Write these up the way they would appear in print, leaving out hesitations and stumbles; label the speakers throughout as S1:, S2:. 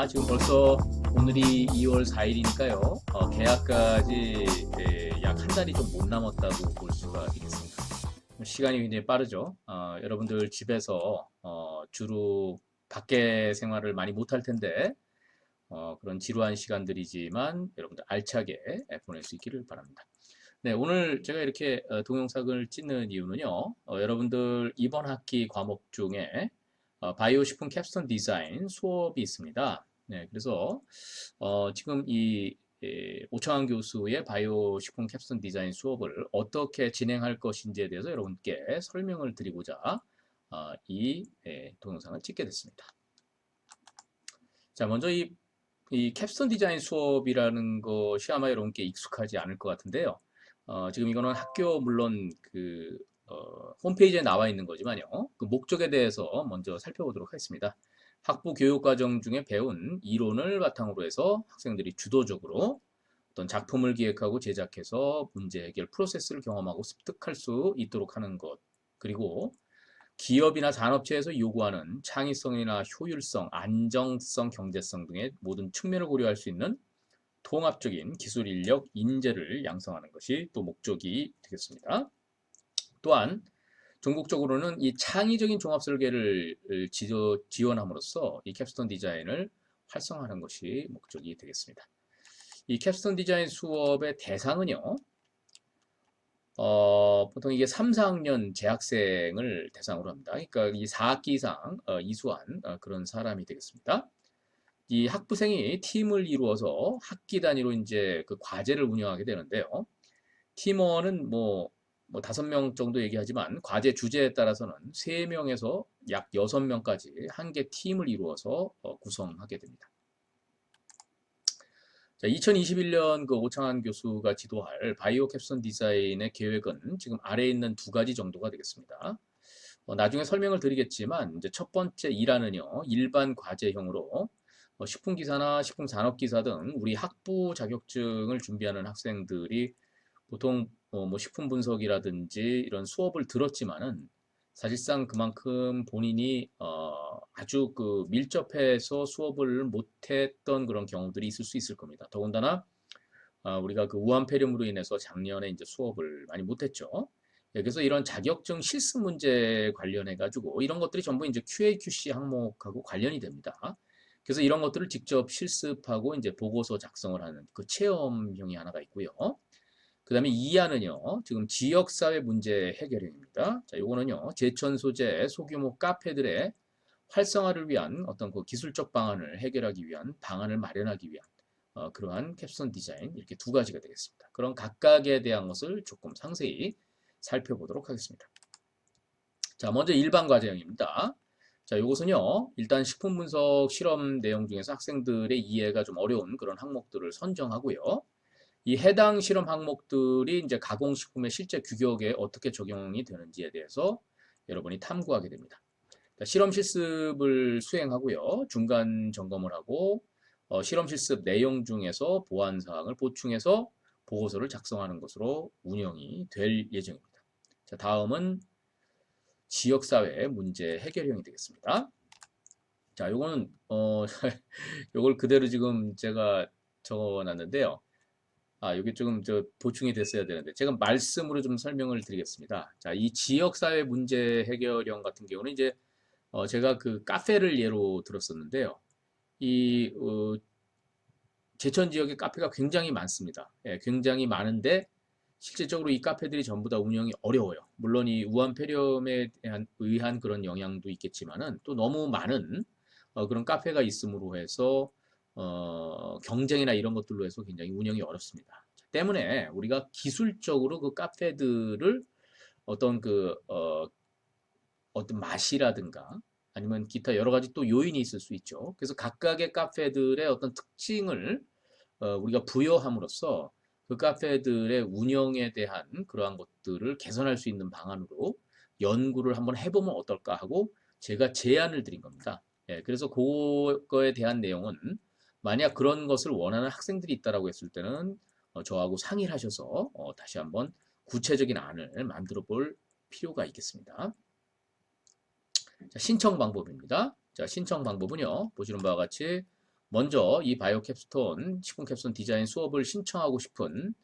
S1: 지금 벌써 오늘이 2월 4일이니까요. 개학까지 약 한 달이 좀 못 남았다고 볼 수가 있겠습니다. 시간이 굉장히 빠르죠. 여러분들 집에서 주로 밖에 생활을 많이 못할 텐데 그런 지루한 시간들이지만 여러분들 알차게 보낼 수 있기를 바랍니다. 네, 오늘 제가 이렇게 동영상을 찍는 이유는요. 여러분들 이번 학기 과목 중에 바이오 식품 캡스톤 디자인 수업이 있습니다. 네, 그래서 지금 이 오창환 교수의 바이오 식품 캡스톤 디자인 수업을 어떻게 진행할 것인지에 대해서 여러분께 설명을 드리고자 이 동영상을 찍게 됐습니다. 자, 먼저 이 캡스톤 디자인 수업이라는 것이 아마 여러분께 익숙하지 않을 것 같은데요. 지금 이거는 학교 물론 홈페이지에 나와 있는 거지만요. 그 목적에 대해서 먼저 살펴보도록 하겠습니다. 학부 교육과정 중에 배운 이론을 바탕으로 해서 학생들이 주도적으로 어떤 작품을 기획하고 제작해서 문제 해결 프로세스를 경험하고 습득할 수 있도록 하는 것. 그리고 기업이나 산업체에서 요구하는 창의성이나 효율성, 안정성, 경제성 등의 모든 측면을 고려할 수 있는 통합적인 기술 인력, 인재를 양성하는 것이 또 목적이 되겠습니다. 또한 전국적으로는 이 창의적인 종합 설계를 지원함으로써 이 캡스톤 디자인을 활성화하는 것이 목적이 되겠습니다. 이 캡스톤 디자인 수업의 대상은요. 보통 이게 3, 4학년 재학생을 대상으로 합니다. 그러니까 이 4학기 이상 이수한 그런 사람이 되겠습니다. 이 학부생이 팀을 이루어서 학기 단위로 이제 그 과제를 운영하게 되는데요. 팀원은 뭐 5명 정도 얘기하지만 과제 주제에 따라서는 3명에서 약 6명까지 한 개 팀을 이루어서 구성하게 됩니다. 자, 2021년 그 오창환 교수가 지도할 바이오 캡스톤 디자인의 계획은 지금 아래에 있는 2가지 정도가 되겠습니다. 나중에 설명을 드리겠지만 이제 첫 번째 1화는요. 일반 과제형으로 식품기사나 식품산업기사 등 우리 학부 자격증을 준비하는 학생들이 보통 뭐 식품 분석이라든지 이런 수업을 들었지만은 사실상 그만큼 본인이 아주 그 밀접해서 수업을 못했던 그런 경우들이 있을 수 있을 겁니다. 더군다나 우리가 그 우한 폐렴으로 인해서 작년에 이제 수업을 많이 못했죠. 그래서 이런 자격증 실습 문제 관련해 가지고 이런 것들이 전부 이제 QA/QC 항목하고 관련이 됩니다. 그래서 이런 것들을 직접 실습하고 이제 보고서 작성을 하는 그 체험형이 하나가 있고요. 그 다음에 2화는요, 지금 지역사회 문제 해결형입니다. 자, 요거는요, 제천 소재 소규모 카페들의 활성화를 위한 어떤 그 기술적 방안을 해결하기 위한 방안을 마련하기 위한 그러한 캡스톤 디자인 이렇게 2가지가 되겠습니다. 그런 각각에 대한 것을 조금 상세히 살펴보도록 하겠습니다. 자, 먼저 일반 과제형입니다. 자, 이것은요, 일단 식품 분석 실험 내용 중에서 학생들의 이해가 좀 어려운 그런 항목들을 선정하고요. 이 해당 실험 항목들이 이제 가공식품의 실제 규격에 어떻게 적용이 되는지에 대해서 여러분이 탐구하게 됩니다. 자, 실험 실습을 수행하고요. 중간 점검을 하고 실험 실습 내용 중에서 보완 사항을 보충해서 보고서를 작성하는 것으로 운영이 될 예정입니다. 자, 다음은 지역사회 문제 해결형이 되겠습니다. 자, 요거는 요걸 그대로 지금 제가 적어놨는데요. 여기 조금 보충이 됐어야 되는데 제가 말씀으로 좀 설명을 드리겠습니다. 자, 이 지역사회 문제 해결형 같은 경우는 이제 제가 그 카페를 예로 들었었는데요. 이 제천 지역에 카페가 굉장히 많습니다. 예, 굉장히 많은데 실질적으로 이 카페들이 전부 다 운영이 어려워요. 물론 이 우한 폐렴에 의한 그런 영향도 있겠지만은 또 너무 많은 그런 카페가 있음으로 해서 경쟁이나 이런 것들로 해서 굉장히 운영이 어렵습니다. 때문에 우리가 기술적으로 그 카페들을 어떤 어떤 맛이라든가 아니면 기타 여러 가지 또 요인이 있을 수 있죠. 그래서 각각의 카페들의 어떤 특징을 우리가 부여함으로써 그 카페들의 운영에 대한 그러한 것들을 개선할 수 있는 방안으로 연구를 한번 해보면 어떨까 하고 제가 제안을 드린 겁니다. 예, 그래서 그거에 대한 내용은 만약 그런 것을 원하는 학생들이 있다라고 했을 때는 저하고 상의를 하셔서 다시 한번 구체적인 안을 만들어 볼 필요가 있겠습니다. 자, 신청 방법입니다. 자, 신청 방법은요. 보시는 바와 같이 먼저 이 바이오 캡스톤, 식품 캡스톤 디자인 수업을 신청하고 싶은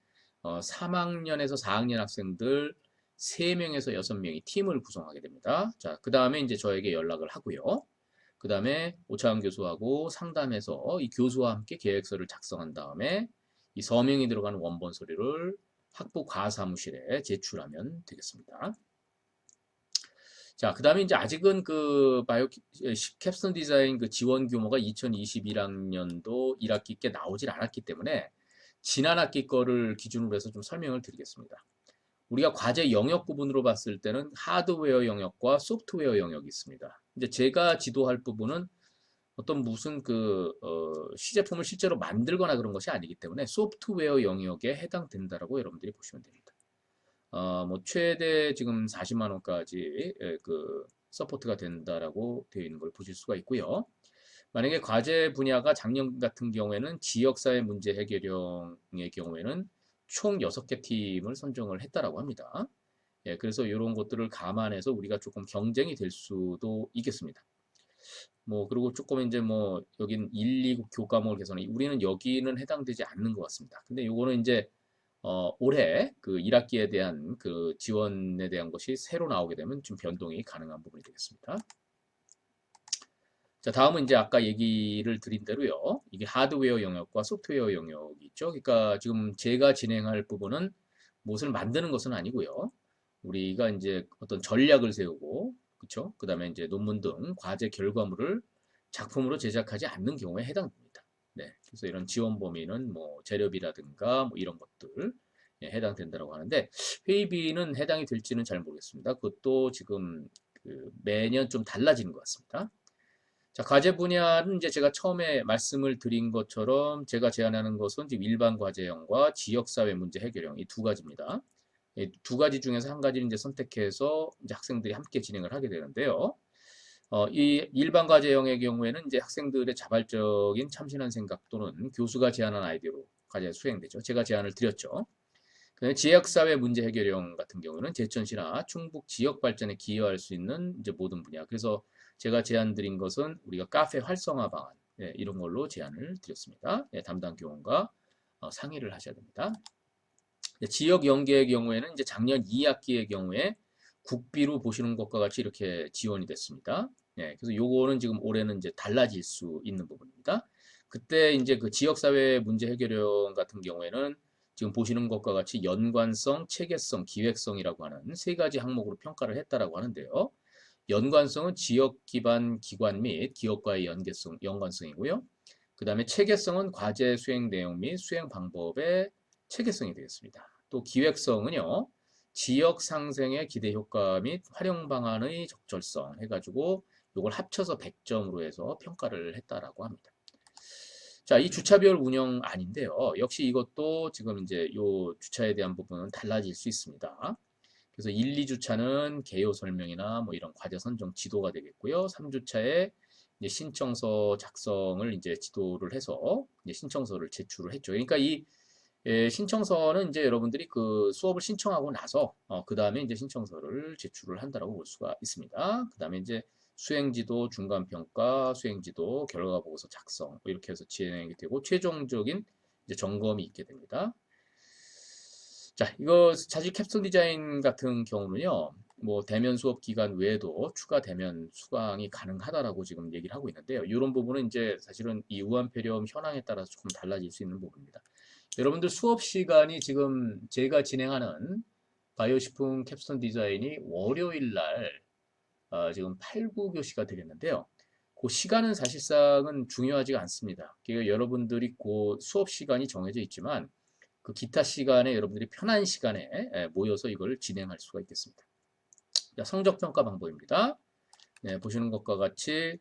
S1: 3학년에서 4학년 학생들 3명에서 6명이 팀을 구성하게 됩니다. 자, 그 다음에 이제 저에게 연락을 하고요. 그 다음에 오차원 교수하고 상담해서 이 교수와 함께 계획서를 작성한 다음에 이 서명이 들어가는 원본 서류를 학부 과사무실에 제출하면 되겠습니다. 자, 그 다음에 이제 아직은 그 바이오 캡스톤 디자인 그 지원 규모가 2021학년도 1학기께 나오질 않았기 때문에 지난 학기 거를 기준으로 해서 좀 설명을 드리겠습니다. 우리가 과제 영역 구분으로 봤을 때는 하드웨어 영역과 소프트웨어 영역이 있습니다. 이제 제가 지도할 부분은 어떤 무슨 시제품을 실제로 만들거나 그런 것이 아니기 때문에 소프트웨어 영역에 해당된다라고 여러분들이 보시면 됩니다. 뭐 최대 지금 40만 원까지 그 서포트가 된다라고 되어 있는 걸 보실 수가 있고요. 만약에 과제 분야가 작년 같은 경우에는 지역사회 문제 해결형의 경우에는 총 6개 팀을 선정을 했다라고 합니다. 예, 그래서 이런 것들을 감안해서 우리가 조금 경쟁이 될 수도 있겠습니다. 뭐 그리고 조금 이제 뭐 여긴 1, 2 교과목을 개선해 우리는 여기는 해당되지 않는 것 같습니다. 근데 요거는 이제 올해 그 1학기에 대한 그 지원에 대한 것이 새로 나오게 되면 좀 변동이 가능한 부분이 되겠습니다. 자, 다음은 이제 아까 얘기를 드린 대로요. 이게 하드웨어 영역과 소프트웨어 영역이 있죠. 그러니까 지금 제가 진행할 부분은 무엇을 만드는 것은 아니고요. 우리가 이제 어떤 전략을 세우고, 그렇죠? 그다음에 이제 논문 등 과제 결과물을 작품으로 제작하지 않는 경우에 해당됩니다. 네, 그래서 이런 지원 범위는 뭐 재료비라든가 뭐 이런 것들 예, 해당된다고 하는데 회의비는 해당이 될지는 잘 모르겠습니다. 그것도 지금 그 매년 좀 달라지는 것 같습니다. 자, 과제 분야는 이제 제가 처음에 말씀을 드린 것처럼 제가 제안하는 것은 지금 일반 과제형과 지역사회 문제 해결형 이 두 가지입니다. 이 두 가지 중에서 한 가지를 이제 선택해서 이제 학생들이 함께 진행을 하게 되는데요. 이 일반 과제형의 경우에는 이제 학생들의 자발적인 참신한 생각 또는 교수가 제안한 아이디어로 과제 수행되죠. 제가 제안을 드렸죠. 지역사회 문제 해결형 같은 경우는 제천시나 충북 지역 발전에 기여할 수 있는 이제 모든 분야. 그래서 제가 제안 드린 것은 우리가 카페 활성화 방안 예, 이런 걸로 제안을 드렸습니다. 예, 담당 교원과 상의를 하셔야 됩니다. 지역 연계의 경우에는 이제 작년 2학기의 경우에 국비로 보시는 것과 같이 이렇게 지원이 됐습니다. 예, 그래서 요거는 지금 올해는 이제 달라질 수 있는 부분입니다. 그때 이제 그 지역사회 문제 해결형 같은 경우에는 지금 보시는 것과 같이 연관성, 체계성, 기획성이라고 하는 세 가지 항목으로 평가를 했다라고 하는데요. 연관성은 지역 기반 기관 및 기업과의 연관성이고요. 그 다음에 체계성은 과제 수행 내용 및 수행 방법의 체계성이 되겠습니다. 또 기획성은요. 지역 상생의 기대 효과 및 활용 방안의 적절성 해가지고 이걸 합쳐서 100점으로 해서 평가를 했다라고 합니다. 자, 이 주차별 운영안인데요. 역시 이것도 지금 이제 요 주차에 대한 부분은 달라질 수 있습니다. 그래서 1, 2주차는 개요 설명이나 뭐 이런 과제 선정 지도가 되겠고요. 3주차에 이제 신청서 작성을 이제 지도를 해서 이제 신청서를 제출을 했죠. 그러니까 이 신청서는 이제 여러분들이 그 수업을 신청하고 나서 그 다음에 이제 신청서를 제출을 한다라고 볼 수가 있습니다. 그 다음에 이제 수행지도, 중간평가, 수행지도, 결과보고서 작성 뭐 이렇게 해서 진행이 되고 최종적인 이제 점검이 있게 됩니다. 자, 이거 자질 캡슐 디자인 같은 경우는요, 뭐 대면 수업 기간 외에도 추가 대면 수강이 가능하다라고 지금 얘기를 하고 있는데요. 이런 부분은 이제 사실은 이 우한폐렴 현황에 따라서 조금 달라질 수 있는 부분입니다. 여러분들 수업 시간이 지금 제가 진행하는 바이오식품 캡스톤 디자인이 월요일 날 지금 8, 9교시가 되겠는데요. 그 시간은 사실상은 중요하지가 않습니다. 그러니까 여러분들이 그 수업 시간이 정해져 있지만 그 기타 시간에 여러분들이 편한 시간에 모여서 이걸 진행할 수가 있겠습니다. 자, 성적평가 방법입니다. 네, 보시는 것과 같이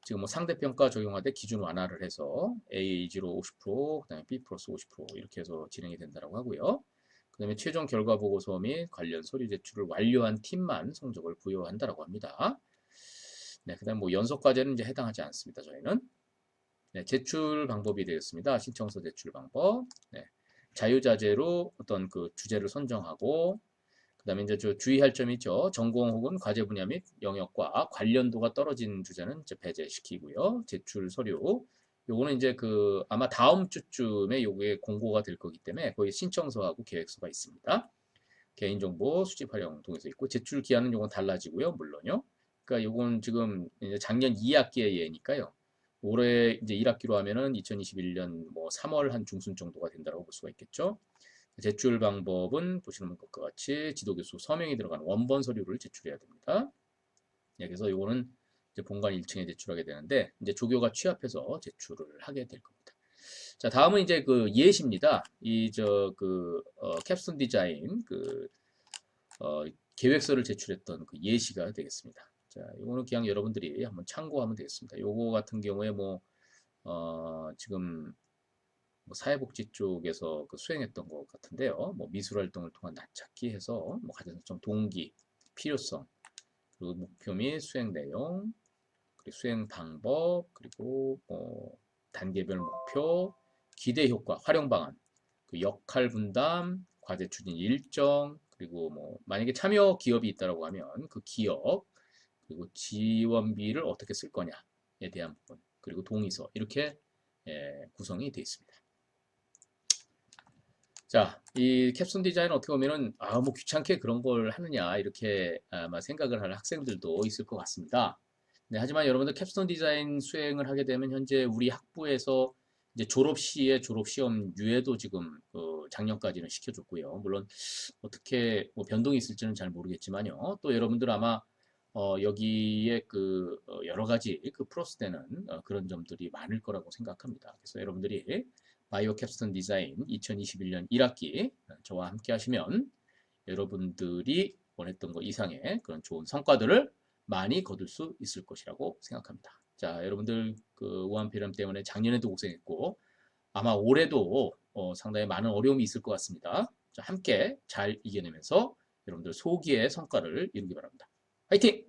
S1: 지금 뭐 상대평가 적용하되 기준 완화를 해서 A0 50%, 그 다음에 B 플러스 50% 이렇게 해서 진행이 된다고 하고요. 그 다음에 최종 결과 보고서 및 관련 서류 제출을 완료한 팀만 성적을 부여한다고 합니다. 네, 그 다음 뭐 연속 과제는 이제 해당하지 않습니다. 저희는. 네, 제출 방법이 되겠습니다. 신청서 제출 방법. 네, 자유자재로 어떤 그 주제를 선정하고 그 다음에 이제 주의할 점이 있죠. 전공 혹은 과제 분야 및 영역과 관련도가 떨어진 주제는 이제 배제시키고요. 제출 서류 요거는 이제 그 아마 다음 주쯤에 요게 공고가 될 거기 때문에 거기 신청서하고 계획서가 있습니다. 개인정보 수집 활용 통해서 있고 제출 기한은 요건 달라지고요. 물론요. 그러니까 요건 지금 이제 작년 2학기의 예니까요. 올해 이제 1학기로 하면은 2021년 뭐 3월 한 중순 정도가 된다고 볼 수가 있겠죠. 제출 방법은 보시는 것과 같이 지도교수 서명이 들어간 원본 서류를 제출해야 됩니다. 예, 그래서 요거는 이제 본관 1층에 제출하게 되는데 이제 조교가 취합해서 제출을 하게 될 겁니다. 자, 다음은 이제 그 예시입니다. 이 저 그 캡스톤 디자인 그 계획서를 제출했던 그 예시가 되겠습니다. 자, 이거는 그냥 여러분들이 한번 참고하면 되겠습니다. 요거 같은 경우에 뭐 지금 뭐 사회복지 쪽에서 그 수행했던 것 같은데요. 뭐 미술활동을 통한 낯찾기 해서 뭐 가장 동기, 필요성, 그리고 목표 및 수행 내용, 그리고 수행 방법, 그리고 뭐 단계별 목표, 기대 효과, 활용 방안, 그 역할 분담, 과제 추진 일정, 그리고 뭐 만약에 참여 기업이 있다라고 하면 그 기업, 그리고 지원비를 어떻게 쓸 거냐에 대한 부분, 그리고 동의서 이렇게 구성이 되어 있습니다. 자, 이 캡슨 디자인 어떻게 보면은 뭐 귀찮게 그런 걸 하느냐 이렇게 아마 생각을 할 학생들도 있을 것 같습니다. 네, 하지만 여러분들 캡스톤 디자인 수행을 하게 되면 현재 우리 학부에서 이제 졸업 시에 졸업 시험 유예도 지금 작년까지는 시켜줬고요. 물론 어떻게 뭐 변동이 있을지는 잘 모르겠지만요. 또 여러분들 아마 여기에 그 여러 가지 그 플러스되는 그런 점들이 많을 거라고 생각합니다. 그래서 여러분들이 바이오 캡스톤 디자인 2021년 1학기 저와 함께 하시면 여러분들이 원했던 것 이상의 그런 좋은 성과들을 많이 거둘 수 있을 것이라고 생각합니다. 자, 여러분들 그 우한폐렴 때문에 작년에도 고생했고 아마 올해도 상당히 많은 어려움이 있을 것 같습니다. 자, 함께 잘 이겨내면서 여러분들 소기의 성과를 이루기 바랍니다. 화이팅!